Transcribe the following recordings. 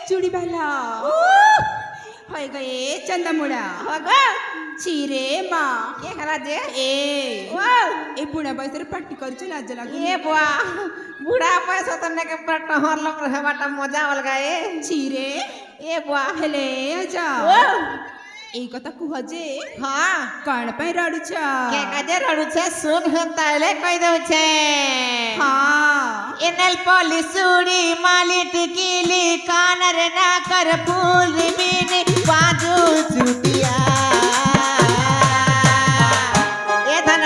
चूड़ी वाला हो गए चंदामुड़ा होगा चीरे माँ ये हला जे ए बुढ़ा पैसे पट्टी कर चला जला ये बुआ बुढ़ा पैसा तने के पर टहर लग रहे बाटा मजा अलगा ए चीरे ये बुआ हेले आजा এই কথা কুহ যে हां कण पे रडुछ के काजे रडुछ सुन हंताले कहि दउछे हां एनल पॉलिश चूड़ी माली टिकिली कानर ना कर फूल बिन बाजू चुटिया ए धन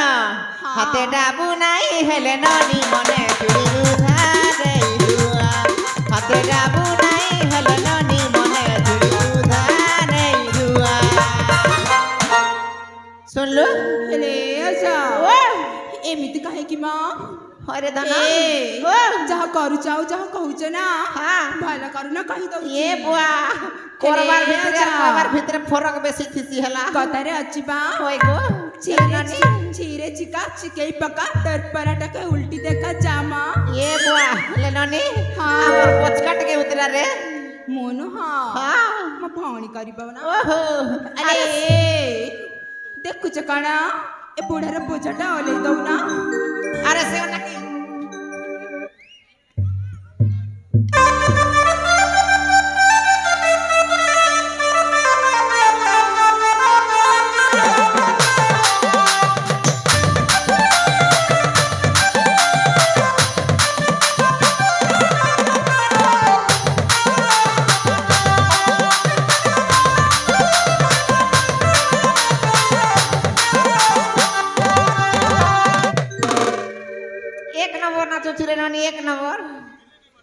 हाथे डाबू नाई हेले ननी मने चूड़ी रुधा गई दुआ हाथे डाबू नाई हेले ननी मने चूड़ी रुधा नहीं दुआ सुन लो हेले आजा एमिति काहे कि माँ अरे धना जहाँ करू चाहो जहाँ कहू ना हाँ भला करू ना कही दो ये बुआ कोरबार भीतर फरक बेसी थिसी हला कतरे अच्छी बा होय गो चीरे चिका चिकेई पका तर पराठा के उल्टी देखा जामा ये बुआ ले ननी हाँ हमर पचकट के उतरा रे मोनो हाँ हाँ म भावनी करी पावना ओहो अरे देख कुछ काना ए बुढ़ा रे बोझटा ओले दऊ ना अरे से ना की एक नंबर ना चुचरे ननी एक नंबर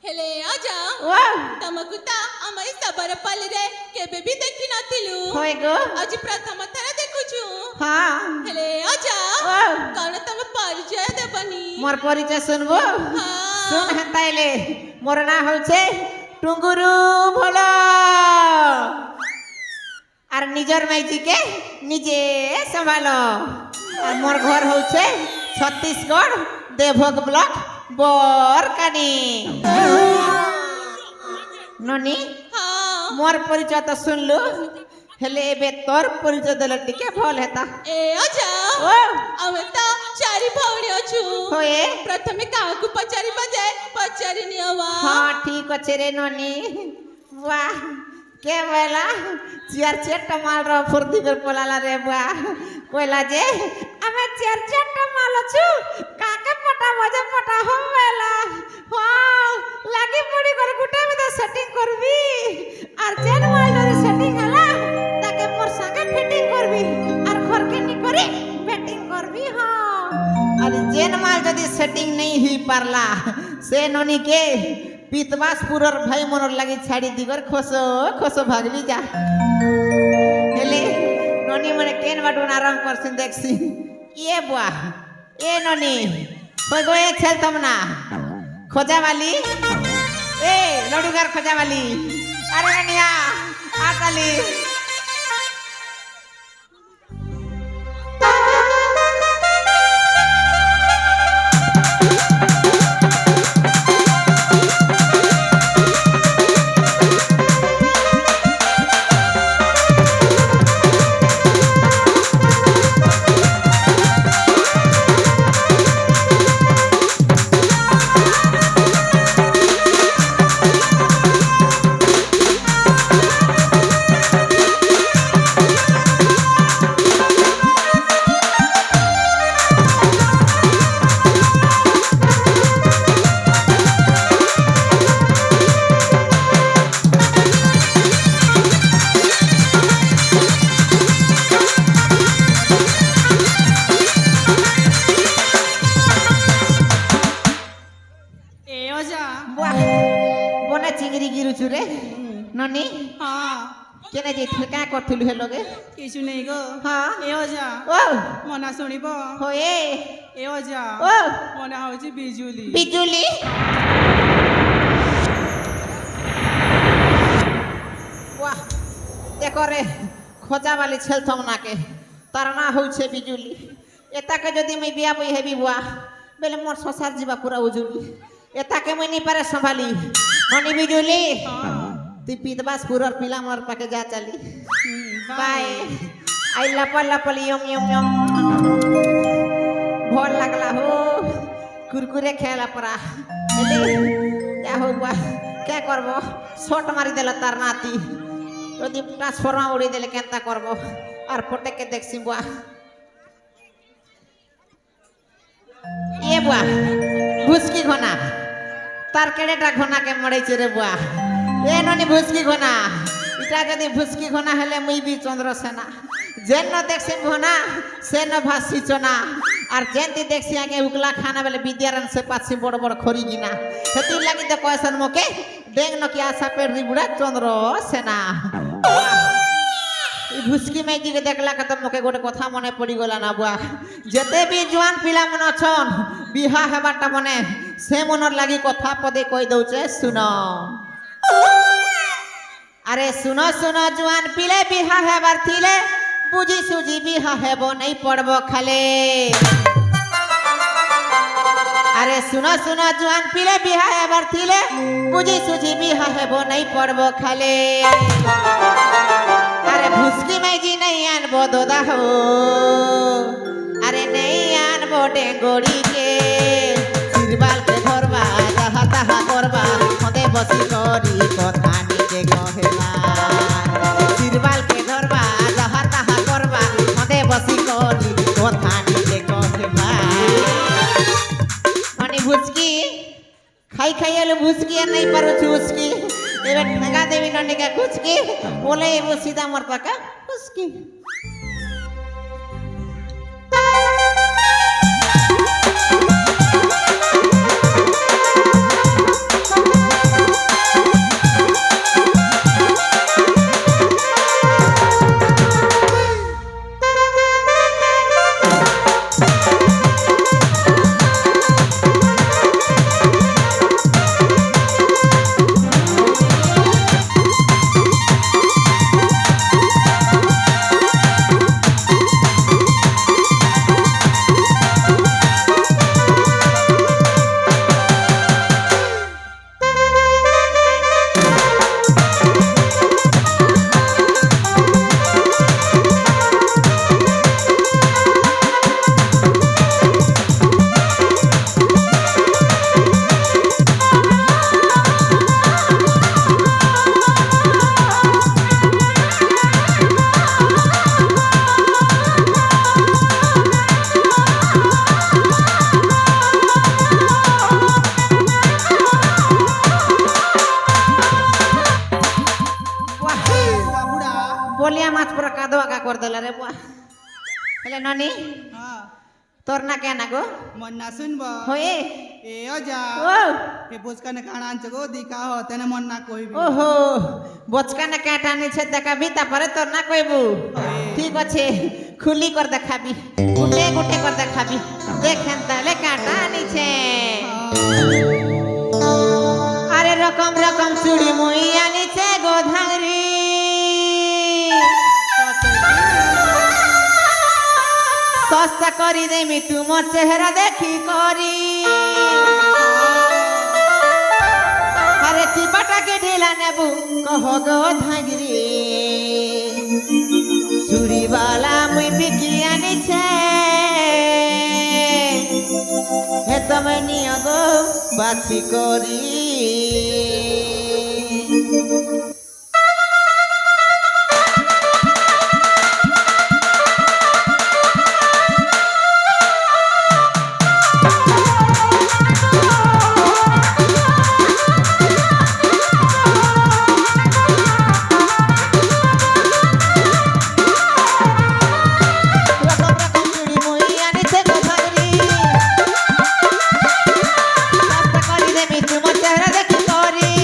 हेले आजा ओ तमकुता अमई सबर पल रे केबे भी देखि नथिलु होय गो आज प्रथम थरा देखुछु हाँ हेले आजा ओ कौन तम परिचय देबनी मोर परिचय सुनबो हाँ सुन हंताइले मोर ना होछे टुंगुरु भोला आर निजर माइजी के निजे संभालो और मोर घर होछे छत्तीसगढ़ देवभोग ब्लॉक बोरकानी ननी हाँ मोर परिचय तो सुन लो हेले एबे तोर परिचय देल टिके भल हेता ए आजा ओ अमे ता चारि भौणी अछु होए प्रथमे काकू पचारि बजे पचारि नियवा हाँ ठीक अच्छे रे ननी वाह के बोला चार चेट माल रो फुर्ती कर पोलाला रे वाह कोइला जे आमे चार चेट माल छु काके पटा मजे पटा हो वेला वाह लागी पड़ी कर गुटे में तो सेटिंग करबी आर जेन माल रे सेटिंग हला ताके मोर संगे फिटिंग करबी आर घर के नी करे बैटिंग करबी हां अरे जेन माल जदी सेटिंग नहीं हुई पारला से ननी के पीतवासपुरर भाई मनर लगी छाड़ी दिगर खोसो खोसो भागवी जा हेले ननी मने केन बाटुना रंग करसिन देखसी ये बुआ ए ननी होय गो ए छेल तमना खोजा वाली ए लडुगार खोजा वाली अरे ननिया आ चली बोने चिंगरी गिरु चुरे ननी हाँ केने जे ठेका करथुलु हे लगे किछु नहीं गो हाँ ए आजा ओ मना सुनिबो होए ए आजा ओ मना होची बिजुली बिजुली वाह देखो रे खोजा वाली छेल थमना के तरना होछे बिजुली एता के जदी मैं बिया पई हेबी बुआ बेले मोर संसार जीवा पूरा उजुली एता के मैं नहीं पारे संभाली मनी बिजुली তুই পিতবাস পুরোর পিলাম ওর পাকে যা চালি বাই আই লাপা লাপালি ইয়ম ইয়ম ইয়ম ভাল লাগলা হো কুরকুরে খেলা পরা এলে যা হোক বা কে করব শট মারি দিল তার নাতি যদি ট্রান্সফর্মা উড়ি দিলে কেনতা করব আর ফটেকে দেখছি বুয়া বুয়া ভুসকি ঘনা তার কেড়েটা ঘনাকে মরেছে রে বুয়া ননি ভুসকি ঘনা এটা যদি ভুসকি ঘনা হলে মুই বি চন্দ্রসেনা যেন দেখছি ঘনা সে ন ভাসিছ না আর যেনতি দেখছি আগে উকলা খানা বেলে বিদ্যারণ সে পাচ্ছি বড় বড় খড়ি গিনা সেটির লাগি তো কয়েছেন মোকে দেখ নকি আশা পেড়ি বুড়া চন্দ্রসেনা ভুসকি মাইদিকে দেখলা তো মোকে গোটে কথা মনে পড়ি গলা না বুয়া যেতে বি জোয়ান পিলা মনে অছন বিহা হেবারটা মনে সে মনর লাগি কথা পদে কই দউছে শুন আরে শুন শুন জোয়ান পিলে বিহা হেবার থিলে বুঝি সুজি বিহা হেব নাই পড়ব খালে আরে শুন শুন জোয়ান পিলে বিহা হেবার থিলে বুঝি সুজি বিহা হেব নাই পড়ব খালে আরে ভুসকি মাইজি নাই আনবো দোদা হো আরে নেই আনবো ডেঙ্গড়ি কে সিরবাল কে ধরবা যাহা তাহা করবা মতে বসি করি কথা নিকে কহেলা সিরবাল কে ধরবা যাহা তাহা করবা মতে বসি করি কথা নিকে কহেলা মানে ভুসকি খাই খাই এলো ভুসকি আর নাই পারো চুসকি এবার ঠেকা দেবি ননিকা খুচকি বলে এবো সিধা আমার পাকা খুচকি বলিয়া মাছ পুরা কাদো আগা করে দিলা রে বুয়া হেলে ননি हाँ তোর না কেন গো मन ना सुन बा হয়ে ए जा ও ए बोचका ने खाना आन चगो दिखा हो तेने मन ना कोई भी ওহো বচকা না কাটা নিছে দেখাবি তারপরে তোর না কইবু ঠিক আছে খুলি কর দেখাবি গুটে গুটে কর দেখাবি দেখেন তাহলে কাটা নিছে আরে রকম রকম চুড়ি মুই আনিছে গোধাংরি সস্তা করি দেমি তোমার চেহারা দেখি করি আরে চিপাটাকে ঢিলা নেবু কহ গো ধাগরি চুড়িওয়ালা মুই বিকি আনিছে হে তুমি নিয় গো বাছি করি তোমার চেহারা দেখি করি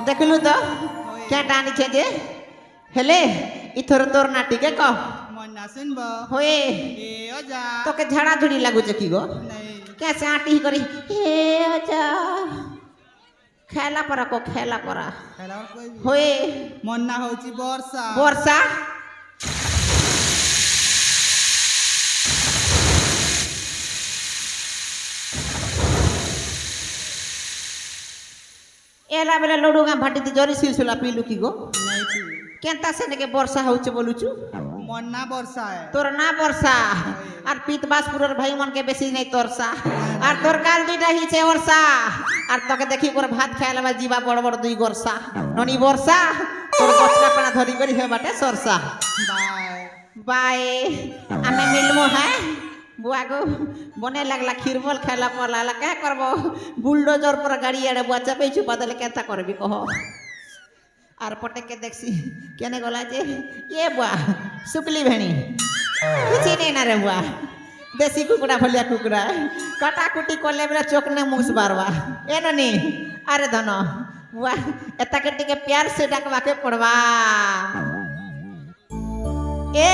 देखलु तो क्या टानी छे जे हेले इथर तोर नाटी के कह मन्ना सुनब होए ए अजा तो के झाड़ा झुड़ी लागू छे की गो नहीं कैसे आटी ही करी हे आजा खेला परा को खेला परा हेला और कोई भी होए मन्ना होची वर्षा वर्षा एला बेला लडू गां भाटी दी जरी सिलसिला पीलु की गो नहीं थी केंता से के वर्षा होचे बोलुचु मन्ना वर्षा है तोर ना वर्षा और पीतबासपुर भाई मन के बेसी नहीं तोरसा और तोर काल दुईटा ही छे वर्षा और तके देखी कोर भात खायला बा जीवा बड़ बड़ दुई वर्षा ननी वर्षा तोर बचका पना धरी करी हे बाटे सरसा बाय बाय आमे मिलमो है बुआ गो बने लगला खीरबल खायला पड़ला क्या करबो बुलडोजर पर गाड़ी आड़े बुआ चपे छु बदले केता करबी कहो आर पटे के देखसी केने गला जे ये बुआ सुकली भेणी कुछ नहीं ना रे बुआ देसी कुकुड़ा भलिया कुकुड़ा काटा कुटी कोले बेला चोकने मुस बारवा ए ननी अरे धन बुआ एता के टिके प्यार से डकवा के पड़वा ए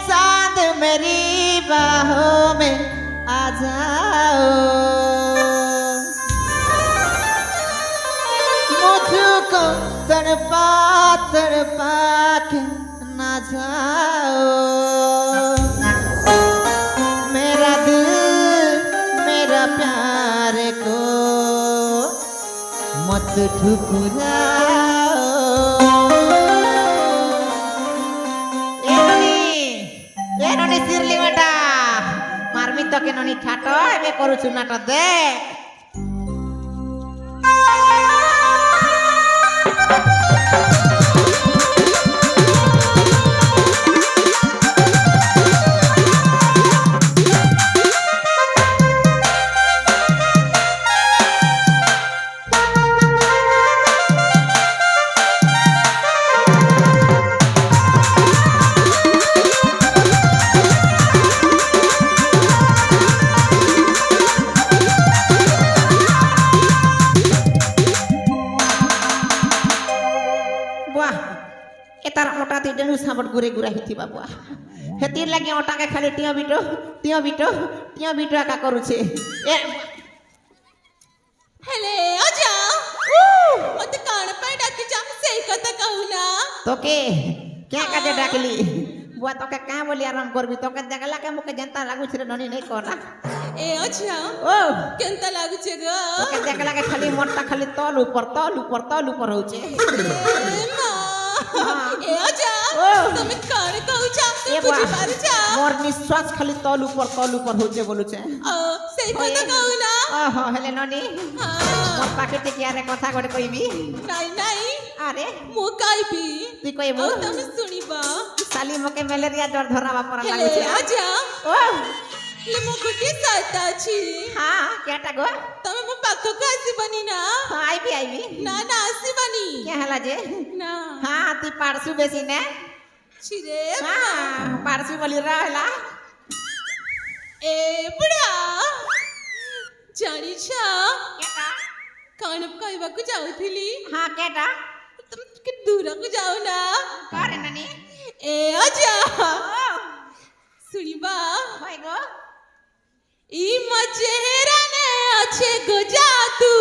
चांद मेरी बाहों में आ जाओ मुझको तड़पा तड़पा के ना जाओ मेरा दिल मेरा प्यार को मत ठुकराओ ए ननी सिरली बेटा मारमी तो के ननी ठाटो एबे करू छु नाटो देख साबट गुरे गुरा हिथी बाबुआ हेतीर लगे ओटा के खाली टियो बिटो का करू छे ए हेले आजा मत कान पे डाकी जाम से कत कहू ना तो के क्या काजे डाकली बुआ तो के का बोली आराम करबी तो के देखला के मुके जनता लागू छे ननी नहीं कोना ए आजा ओ केंता लागू छे गो तो के देखला के खाली मोटा खाली तल ऊपर हो छे ए मां ए आजा তুমি কার कहू जा ए तू बुझी पार जा मोर निश्वास खाली तल ऊपर हो जे बोलु छे से कत कहू ना ओहो हेले ननी मोर पाकेट के यारे कथा गडे कइबी নাই अरे मु काइबी তুই কইবো তুমি শুনিবা साली मोके मलेरिया ज्वर धरावा पर लागु हेले छे आजा ओ ले मु गुटी साता छी हां केटा गो તમે મો પાખો કાસી બની ના हां आईबी ના ના આસી બની क्या हला जे ના हां ती पारसु बेसी ने छी रे हां पारसु बोली रहला ए बुढ़ा जानी छा केटा कान कहवा को जाउथिली हां केटा तुम के दूर को जाओ ना करे ननी ए आजा सुनिबा भाई गो ई मचेहरा ने अच्छे गो जादू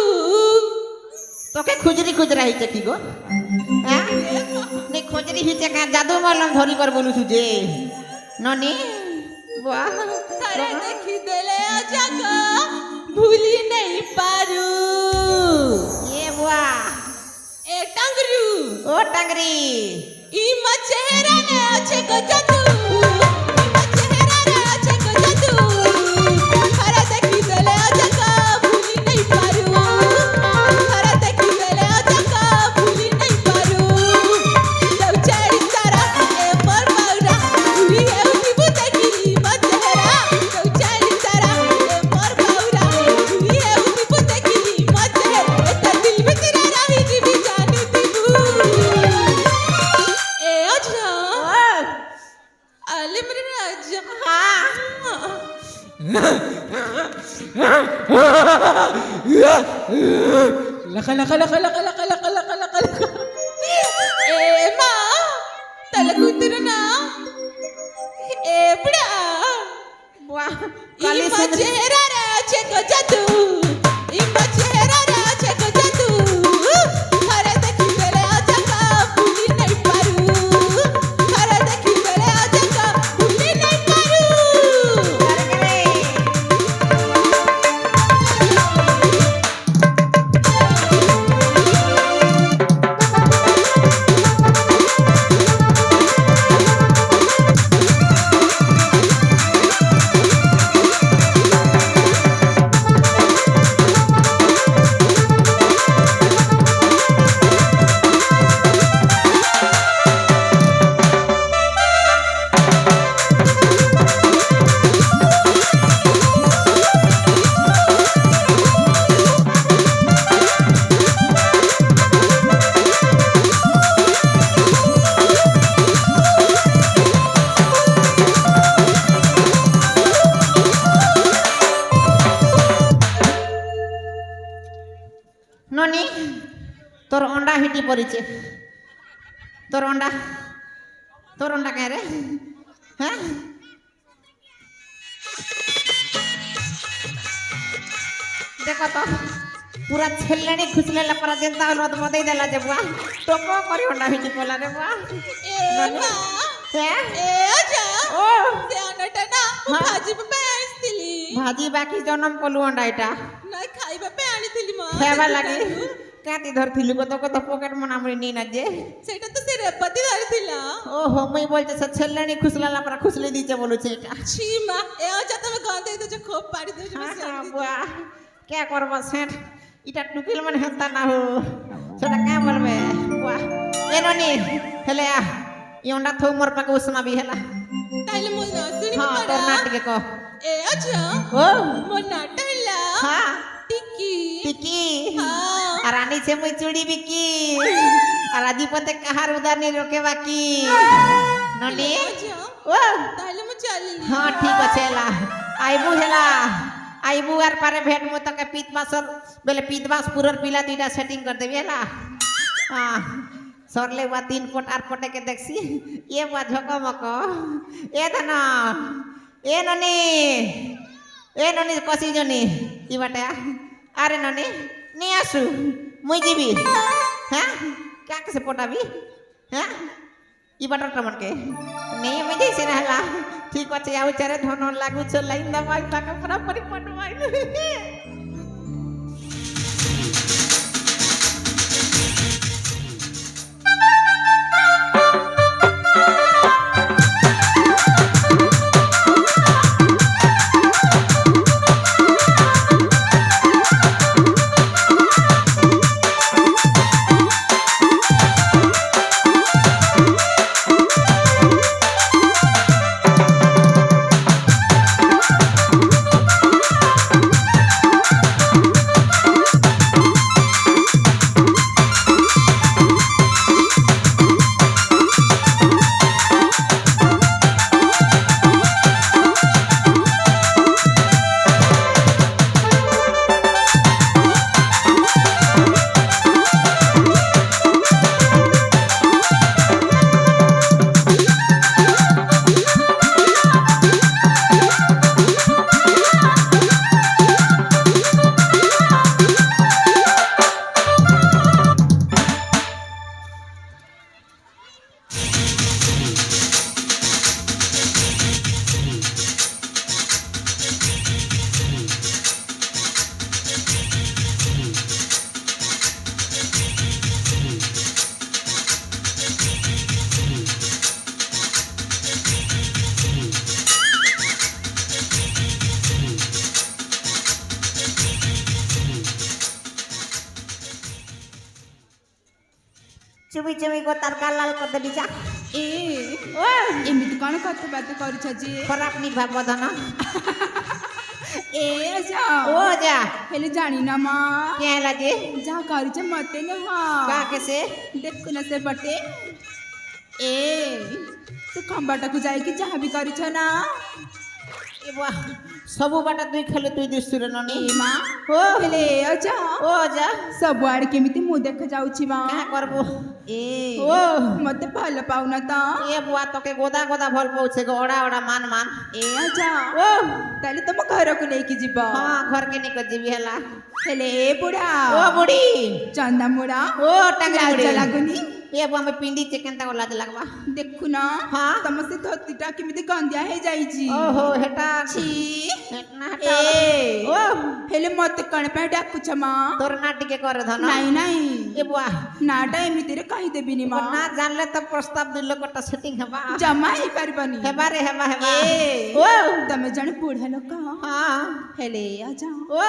तो के खुजरी खुजरा ही की गो हां नहीं खुजरी ही का जादू मालूम धरी कर बोलु तुझे ननी वाह तारे देखी देले आजा का भूली नहीं पारू ये वाह ए टंगरू ओ टंगरी ई मचेहरा ने अच्छे गो जादू ई मचेहरा ने अच्छे गो जादू तारे देखी देले आजा का भूली नहीं पारू तारे देखी देले आजा का भूली नहीं पारू जब चेरी सारा ए पर बाउरा भूली है उसी बुते की मचेहरा जब चेरी सारा ए पर बाउरा भूली है उसी बुते की मचेहरा एता दिल में तेरा रही दी भी जाने दी ए अच्छा आले मेरे राजा लका लका लका लका लका लका लका लका लका ননি তোর অন্ডা হিটি পড়িছে তোর অন্ডা কে রে হ্যাঁ দেখো তো পুরা ছেলেনি খুচলেলা পরা যেনতা রদ মদেই দেলা যে বুয়া তোকো করি অন্ডা হিটি পড়লা রে বুয়া এ মা হ্যাঁ এ আজা ও ସେ ଅଣ୍ଡାଟା ନା ମୁଁ ହଁ। ଭାଜିବା ପାଇଁ ଆସିଥିଲି ভাজি বাকি জনম কলু অন্ডা এটা ନା ଖାଇବା ପାଇଁ ଆଣିଥିଲି ମା খেবা লাগি কাটি ধরছিলি কত কত পকেট মনামরি নি না যে ସେଇଟା ତ ସେ ରେବତୀ ଧରିଥିଲା ଓହୋ ମୁଇଁ বলছে সে ছেলেনি খুচলালা পরা খুচলি দিছে বলুছে এটা ছি ମା ଏ ଅଜା ତମେ ଗନ୍ଧେଇ ଦଉଛ ଖୋପ ପାଡ଼ି ଦଉଛ হ্যাঁ ବେଶୀ হ্যাঁ ଅଣ୍ଡା। বুয়া কে করবা সেট এটা টুকিল মানে হেতা না হো সেটা কে বলবে বুয়া এ ননি হেলে আ ই অন্ডা থৌ মোর পাকে উসমাবি হেলা ତାହେଲେ ମୋ ଶୁଣିବି হ্যাঁ তোর ପରା না টিকে কহ ଏ ଅଜା ও ମୋ ନାଁଟା ହେଲା হ্যাঁ ଟିକି টিকি ହଁ আর আনিছে মুই চুড়ি বিকি আর আজি পতে কাহার উদানি রোকে বাকি ননি ଅଜା ও ତାହେଲେ ମୁଁ ଚାଲିଲି হ্যাঁ ঠিক আছে হেলা আইবু আর পারে ভেট মু তোকে পিতবাসর বেলে পিতবাস পুরর পিলা দুইটা সেটিং করে দেবি হেলা হ্যাঁ সরলে বা 3 ফুট আর পটেকে দেখছি এ বা ঝকমক এ ধন এ ননি কষি জনি ই বাটে আরে ননি নি আসু মুই যাবি হ্যাঁ কাকে সে পটাবি হ্যাঁ ই বাটরটা মনকে নেই আমি যাইছি না হেলা ঠিক আছে আউ চারে ধন লাগুছ লাইন দবাই তাকে পুরা পরি পটবাই চুবি চুবি গো তার গাল লাল করে দেবি যা ଏ ও ଏମିତି କ'ଣ କଥାବାର୍ତ୍ତା କରୁଛ ଯେ ଖରାପ ନି ଭାବ ଧନ ଏ ଯା ও যা ହେଲେ ଜାଣିନ ମା কে হেলা যে ଯାହା କରିଛ ମତେ ନୁହଁ কাকে সে ଦେଖୁନ ସେପଟେ ଏ ସେ ଖମ୍ବାଟାକୁ ଯାଇକି ଯାହା ବି କରିଛ ନା এ বাহ সবু বাটা তুই খেলে তুই দিশুরে ননি ଏ ମା ও ହେଲେ ଯା ও যা ସବୁଆଡେ କେମିତି ମୁଁ ଦେଖାଯାଉଛି ମା কা করবো ଏ ও ମତେ ଭଲ ପାଉନ ତ এ বুয়া তোকে গোদা গোদা ভাল পাউছে গো ওড়া ওড়া মান মান ଏ ଯା ও ତାହେଲେ ତମ ଘରକୁ ନେଇକି ଯିବ হ্যাঁ ঘরকে নিকট যাবি হেলা ହେଲେ ଏ ବୁଢା ও বুড়ি ଚନ୍ଦାମୁড়ା ও টাঙ্গা ଲାଜ বুড়ি ଲାଗୁନି এ বুয়া আমি পিন্ডি চিকেন তা লাজ লাগবা ଦେଖୁନ ହଁ। ତମ ସେ ଧୋତିଟା କେମିତି ଗନ୍ଧିଆ ହେଇଯାଇଛି ଓହୋ ହେଟା ଛି ନା ଏ ও ହେଲେ ମତେ କଣ ପାଇଁ ଡାକୁଛ ମା তোর না টিকে করে ধন ନାଇଁ ନାଇଁ এ বুয়া ନାଟା ଏମିତିରେ କହିଦେବିନି ମା না জানলে তো প্রস্তাব দুই লোকটা সেটিং হেবা ଜମା ହେଇପାରିବନି হেবারে হেবা হেবা ଏ ও ତମେ ଜଣେ ବୁଢା ଲୋକ হ্যাঁ ହେଲେ ଆଜ ও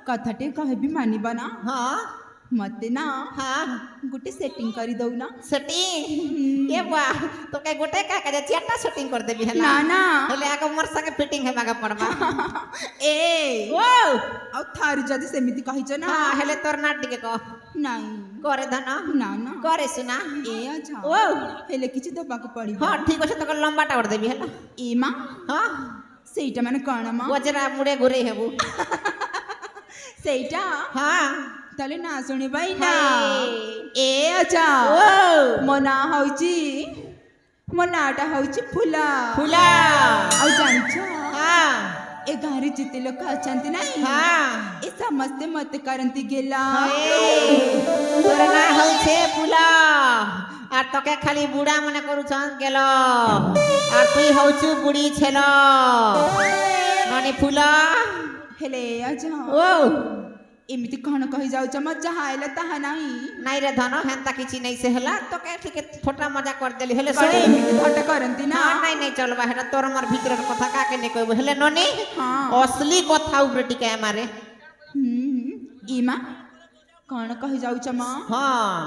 କଥାଟେ କହିବି ମାନିବ ନା হ্যাঁ ମତେ ନା হ্যাঁ ଗୋଟେ সেটিং କରିଦଉନ সেটিং এ বুয়া তোকে গোটে কাকা যে চারটা সেটিং করে দেবি হেলা ନା ନା হেলে আগে মোর সঙ্গে ফিটিং হেবাকে পড়বা ଏ ও ଆଉ ଥରେ ଯଦି ସେମିତି କହିଛ ନା হ্যাঁ হেলে তোর না টিকে কহ ନାଇଁ করে ধন ନା ନା করে শুনা ଏ ଆଜ ও ହେଲେ କିଛି ଦେବାକୁ ପଡିବ হ্যাঁ ঠিক আছে তোকে লম্বাটা করে দেবি হেলা ଏ ମା হ্যাঁ ସେଇଟା ମାନେ କଣ ମା গজরা মুড়ে ঘুরে হেবু ସେଇଟା হ্যাঁ ତାହେଲେ ନା ଶୁଣିବାଇ ନା ହାଏ। ଏ ଆଚ୍ଛା ଓ ମୋ ନାଁ ହଉଛି ମୋ ନାଁଟା ହଉଛି ଫୁଲା ଫୁଲା ଆଉ ଜାଣିଛ ହଁ ଏ ଗାଁରେ ଯେତେ ଲୋକ ଅଛନ୍ତି ନାଇଁ ହଁ ଏ ସମସ୍ତେ ମତେ କରନ୍ତି ଗେଲା তোর না হচ্ছে ফুলা আর তোকে খালি বুড়া মনে করুছন গেল আর তুই হচ্ছু বুড়ি ছেল মানে ফুলা ହେଲେ ଆଚ୍ଛା ও ଏମିତି କଣ କହି ଯାଉଛ ମୋ ଯାହା ହେଲା ତାହା ନାହିଁ নাই রে ধন হেনতা কিছু নাই সে হলা তোকে ঠিক ফোটা মজা করদেলি হেলে କଣ শুনি ଏମିତି ଥଟ୍ଟା କରନ୍ତି ନା না নাই নাই চলবা হেটা তোর মোর ভিতরের কথা কাকে নে কইব হেলে ননি ହଁ অসলি কথা উপরে টিকে আমারে ଇମା କଣ କହି ଯାଉଛ ମା হ্যাঁ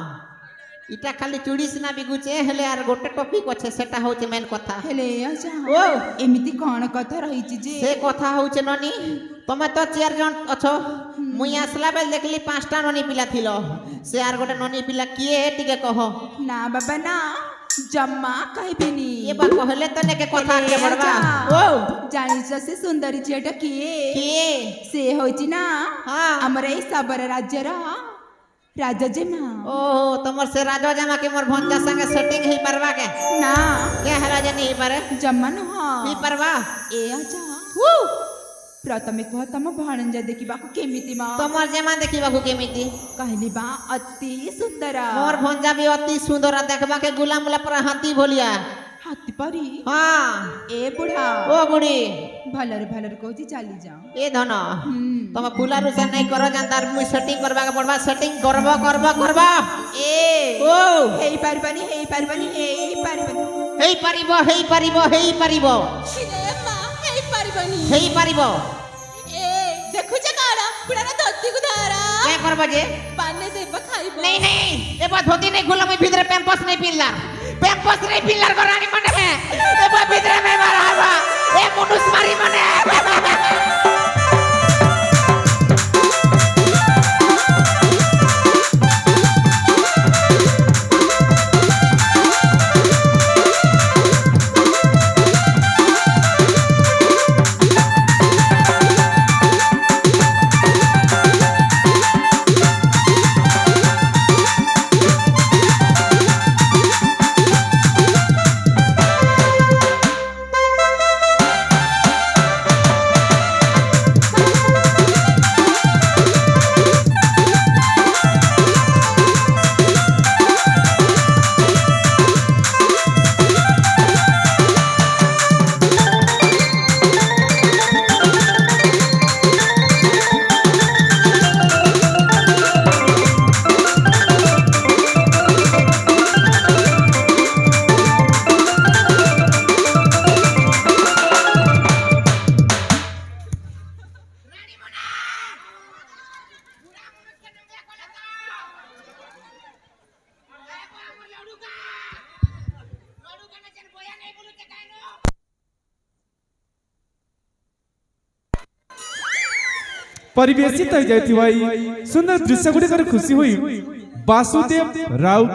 ইটা খালি চুড়ি সিনা বিগুছে হেলে আর গোটে টপিক আছে সেটা হচ্ছে মেন কথা ହେଲେ ଆଚ୍ଛା ও ଏମିତି କଣ କଥା ରହିଛି ଯେ সে কথা হচ্ছে ননি তুমি তো 4 জন অছ মুই আসলা বেল দেখলি 5টা ননি পিলা থিল সে আর গোটে ননি পিলা কিয়ে টিকে কহ ନା ବାବା ନା ଜମା କହିବେନି এ বা কহলে তো নেকে কথা কে বড়বা ও ଜାଣିଛ ସେ ସୁନ୍ଦରୀ ଝିଅଟା କିଏ কিয়ে ସେ ହଉଛି ନା হ্যাঁ ଆମର ଏଇ ଶବର ରାଜ୍ୟର ରାଜଜେମା ও তোমার সে রাজা জামা কে মোর ভঞ্জা সঙ্গে সেটিং হই পারবা কে ନା কে হেলা জানি হই পারে ଜମା ନୁହଁ হই পারবা ଏ ଆଚ୍ଛା ପ୍ରଥମେ କୁହ ତମ ଭଣଞ୍ଜା ଦେଖିବାକୁ କେମିତି ମା তোমার জামা দেখিবাকু কেমিতি କହିଲି ବା ଅତି ସୁନ୍ଦର মোর ভঞ্জা বি অতি সুন্দর দেখবাকে গুলাম গুলা পুরা হাতি ভলিয়া ହାତୀ ପରି হ্যাঁ ଏ ବୁଢା ও বুড়ি ଭଲରେ ଭଲରେ କହୁଛି ଚାଲିଯାଅ এ ধন তুমি ফুলা রুসা নাই করো জানতার মুই সেটিং করবা পড়বা সেটিং করব ଏ ও ହେଇପାରିବନି ହେଇପାରିବନି ହେଇପାରିବନି হেই পারিব রে মা হেই পারিবনি হেই পারিব এ দেখুছ কাড়া পুরানা ধরতিକୁ ধারা কে করব যে পানে দেব খাইব नहीं नहीं एबा धोती नहीं खुला मैं भीतर पैम्पस नहीं पिल्लर करानी मने में एबा भीतर में मारवा ए मुनुस मारी मने परिवेशित हो जाती सुंदर दृश्य गुड़िक खुशी हुई वासुदेव राउत